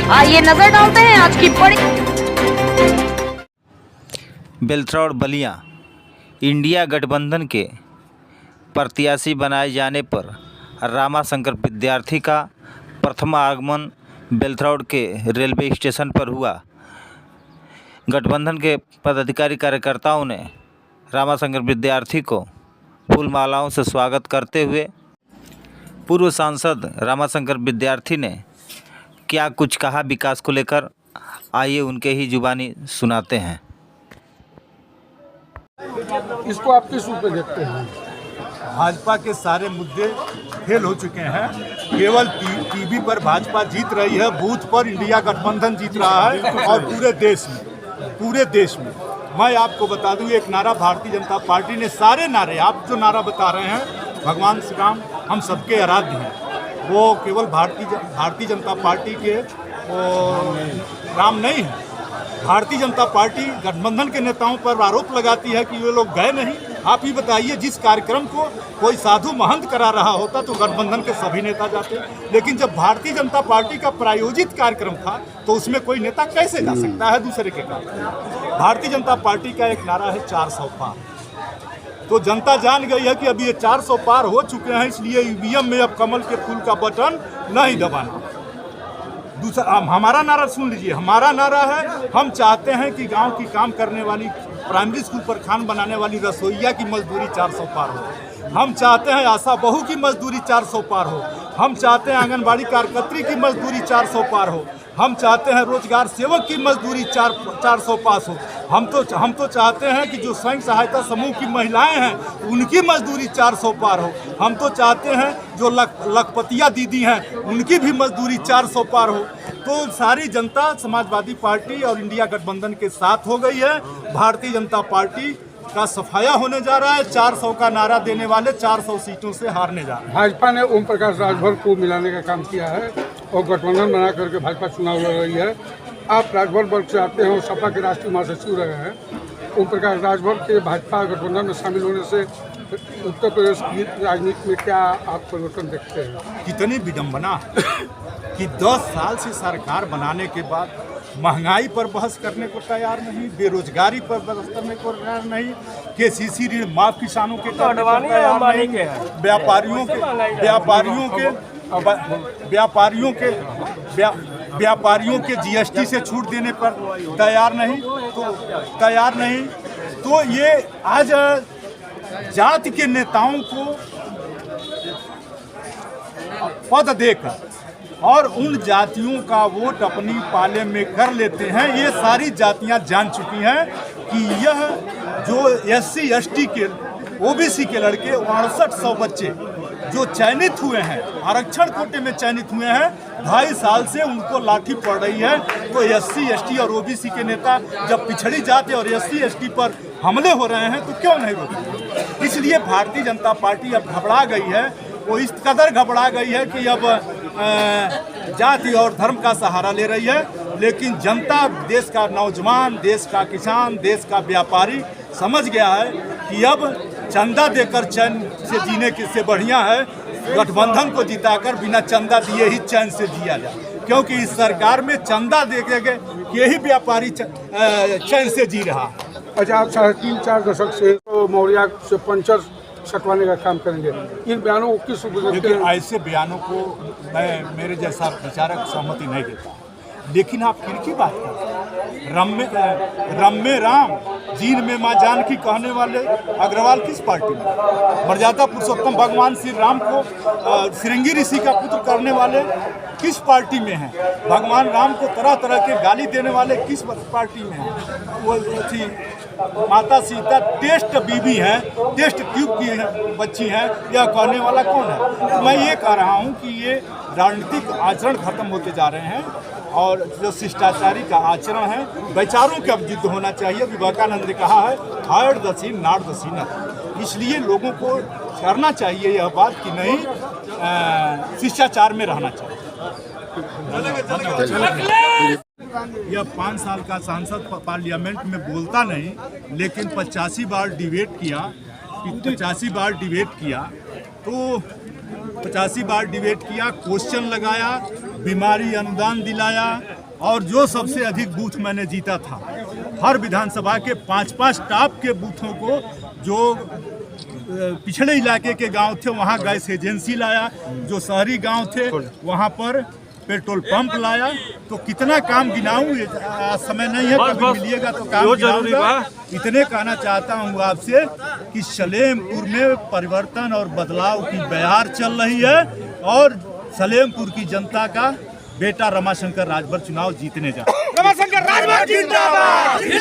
आइए नजर डालते हैं आज की बड़ी। बेलथरौड बलिया इंडिया गठबंधन के प्रत्याशी बनाए जाने पर रामाशंकर विद्यार्थी का प्रथम आगमन बेलथरौड के रेलवे स्टेशन पर हुआ। गठबंधन के पदाधिकारी कार्यकर्ताओं ने रामाशंकर विद्यार्थी को फूल मालाओं से स्वागत करते हुए पूर्व सांसद रामाशंकर विद्यार्थी ने क्या कुछ कहा विकास को लेकर, आइए उनके ही जुबानी सुनाते हैं। इसको आप किस रूप में देखते हैं? भाजपा के सारे मुद्दे फेल हो चुके हैं। केवल टीवी पर भाजपा जीत रही है, बूथ पर इंडिया गठबंधन जीत रहा है और पूरे देश में मैं आपको बता दूं, एक नारा भारतीय जनता पार्टी ने, सारे नारे आप जो नारा बता रहे हैं, भगवान श्री राम हम सबके आराध्य हैं, वो केवल भारतीय जनता पार्टी के राम नहीं है। भारतीय जनता पार्टी गठबंधन के नेताओं पर आरोप लगाती है कि ये लोग गए नहीं। आप ही बताइए, जिस कार्यक्रम को कोई साधु महंत करा रहा होता तो गठबंधन के सभी नेता जाते, लेकिन जब भारतीय जनता पार्टी का प्रायोजित कार्यक्रम था तो उसमें कोई नेता कैसे जा सकता है दूसरे के कार्यक्रम। भारतीय जनता पार्टी का एक नारा है 400 पार, तो जनता जान गई है कि अभी ये 400 पार हो चुके हैं, इसलिए ईवीएम में अब कमल के फूल का बटन नहीं दबाना। दूसरा हमारा नारा सुन लीजिए, हमारा नारा है, हम चाहते हैं कि गांव की काम करने वाली, प्राइमरी स्कूल पर खान बनाने वाली रसोईया की मजदूरी 400 पार हो। हम चाहते हैं आशा बहू की मजदूरी 400 पार हो। हम चाहते हैं आंगनबाड़ी कार्यकर्त्री की मजदूरी 400 पार हो। हम चाहते हैं रोजगार सेवक की मजदूरी 400 पास हो। हम तो चाहते हैं कि जो स्वयं सहायता समूह की महिलाएं हैं उनकी मजदूरी 400 पार हो। हम तो चाहते हैं जो लखपतिया दीदी हैं उनकी भी मजदूरी 400 पार हो। तो सारी जनता समाजवादी पार्टी और इंडिया गठबंधन के साथ हो गई है। भारतीय जनता पार्टी का सफाया होने जा रहा है। 400 का नारा देने वाले 400 सीटों से हारने जा रहे हैं। भाजपा ने ओम प्रकाश राजभर को मिलाने का काम किया है और गठबंधन बना करके भाजपा चुनाव लड़ रही है। आप राजभर वर्ग से आते हैं और सपा के राष्ट्रीय महासचिव रहे हैं। ओम प्रकाश राजभर के भाजपा गठबंधन में शामिल होने से उत्तर प्रदेश की राजनीति में क्या आप परिवर्तन देखते हैं? कितनी विडम्बना कि 10 साल से सरकार बनाने के बाद महंगाई पर बहस करने को तैयार नहीं, बेरोजगारी पर बहस करने को तैयार नहीं, केसीसी ऋण माफ किसानों के करने को तैयार नहीं, व्यापारियों के जीएसटी से छूट देने पर तैयार नहीं। तो ये आज जाति के नेताओं को पद देकर और उन जातियों का वोट अपनी पाले में कर लेते हैं। ये सारी जातियां जान चुकी हैं कि यह जो SC ST के OBC के लड़के 6800 बच्चे जो चयनित हुए हैं, आरक्षण कोटे में चयनित हुए हैं, 2.5 साल से उनको लाठी पड़ रही है। तो SC ST और OBC के नेता जब पिछड़ी जाति और SC ST पर हमले हो रहे हैं तो क्यों नहीं रोकते? इसलिए भारतीय जनता पार्टी अब घबरा गई है। वो इस कदर घबरा गई है कि अब जाति और धर्म का सहारा ले रही है। लेकिन जनता, देश का नौजवान, देश का किसान, देश का व्यापारी समझ गया है कि अब चंदा देकर चैन से जीने से बढ़िया है गठबंधन को जिताकर बिना चंदा दिए ही चैन से जिया जाए, क्योंकि इस सरकार में चंदा दे के यही व्यापारी चैन से जी रहा है। अच्छा, आप 3-4 दशक से तो मौर्या से पंचर सटवाने का काम करेंगे, इन बयानों को किस रूप में देखते हैं? ऐसे बयानों को मैं, मेरे जैसा विचारक सहमति नहीं देता। लेकिन आप फिर की बात करते हैं, रम्मे राम जीन में माँ जानकी कहने वाले अग्रवाल किस पार्टी में? मर्यादा पुरुषोत्तम भगवान श्री राम को श्रृंगी ऋषि का पुत्र करने वाले किस पार्टी में हैं? भगवान राम को तरह तरह के गाली देने वाले किस पार्टी में हैं? वो थी माता सीता टेस्ट बीबी हैं, टेस्ट ट्यूब की बच्ची हैं, यह कहने वाला कौन है? तो मैं ये कह रहा हूँ कि ये राजनीतिक आचरण खत्म होते जा रहे हैं और जो शिष्टाचारी का आचरण है, वैचारों का अब युद्ध होना चाहिए। विवेकानंद ने कहा है hard the seen not the seer. इसलिए लोगों को करना चाहिए यह बात कि नहीं, शिष्टाचार में रहना चाहिए। यह 5 साल का सांसद पार्लियामेंट में बोलता नहीं, लेकिन 85 बार डिबेट किया, 85 बार डिबेट किया, तो 85 बार डिबेट किया, क्वेश्चन लगाया, बीमारी अनुदान दिलाया, और जो सबसे अधिक बूथ मैंने जीता था, हर विधानसभा के 5-5 टॉप के बूथों को, जो पिछड़े इलाके के गांव थे वहां गैस एजेंसी लाया, जो शहरी गांव थे वहां पर पेट्रोल पंप लाया। तो कितना काम गिनाऊं, समय नहीं है, कभी मिलिएगा तो काम गिनाऊंगा। इतने कहना चाहता हूं आपसे कि सलेमपुर में परिवर्तन और बदलाव की बहार चल रही है और सलेमपुर की जनता का बेटा रमाशंकर राजभर चुनाव जीतने जा रहा है।